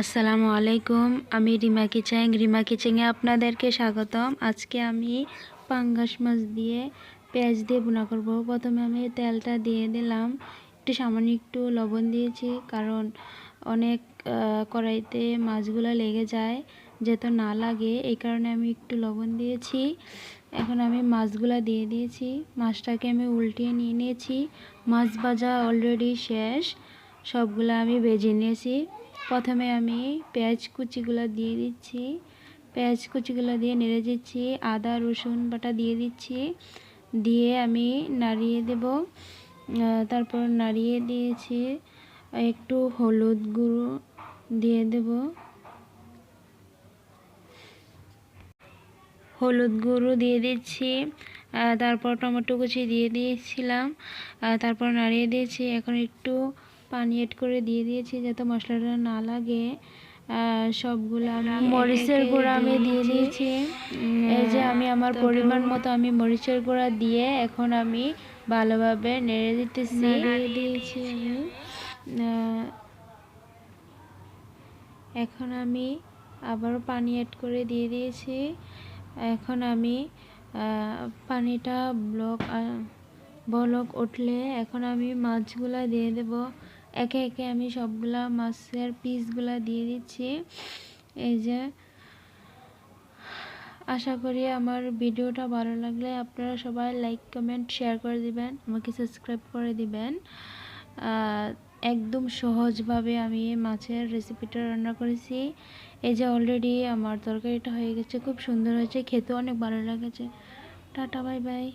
আসসালামু আলাইকুম। আমি রিমা কিচেনে আপনাদেরকে স্বাগতম। আজকে আমি পাঙ্গাস মাছ দিয়ে পেঁয়াজ দিয়ে ভুনা করব। প্রথমে আমি তেলটা দিয়ে দিলাম, সামান্য একটু লবণ দিয়েছি, কারণ অনেক কড়াইতে মাছগুলো লেগে যায়, যাতে না লাগে এই কারণে আমি একটু লবণ দিয়েছি। এখন আমি মাছগুলা দিয়ে দিয়েছি, মাছটাকে আমি উল্টিয়ে নিয়ে নিয়েছি। মাছ ভাজা অলরেডি শেষ, সবগুলো আমি ভেজে নিয়েছি। প্রথমে আমি পেঁয়াজ কুচিগুলো দিয়ে দিচ্ছি, পেঁয়াজ কুচিগুলো দিয়ে নেড়ে দিচ্ছি, আদা রসুন বাটা দিয়ে দিচ্ছি, দিয়ে আমি নাড়িয়ে দেব। তারপর নাড়িয়ে দিয়েছি, একটু হলুদ গুঁড়ো দিয়ে দেব, হলুদ গুঁড়ো দিয়ে দিচ্ছি। তারপর টমেটো কুচি দিয়ে দিয়েছিলাম, তারপর নাড়িয়ে দিয়েছি। এখন একটু পানি এড করে দিয়ে দিয়েছি যাতে মশলাটা না লাগে। সবগুলো আমি মরিচের গুঁড়া আমি দিয়ে দিয়েছি। এই যে আমি আমার পরিমাণ মতো আমি মরিচের গুঁড়া দিয়ে এখন আমি ভালোভাবে নেড়ে দিতেছি, দিয়েছি আমি। এখন আমি আবারও পানি অ্যাড করে দিয়ে দিয়েছি। এখন আমি পানিটা বলক উঠলে এখন আমি মাছগুলা দিয়ে দেব। একে একে আমি সবগুলা মাছের পিসগুলা দিয়ে দিচ্ছি। এই যে, আশা করি আমার ভিডিওটা ভালো লাগলে আপনারা সবাই লাইক কমেন্ট শেয়ার করে দিবেন, আমাকে সাবস্ক্রাইব করে দিবেন। একদম সহজভাবে আমি মাছের রেসিপিটা রান্না করেছি। এই যে অলরেডি আমার তরকারিটা হয়ে গেছে, খুব সুন্দর হয়েছে, খেতে অনেক ভালো লেগেছে। Tata, bye bye.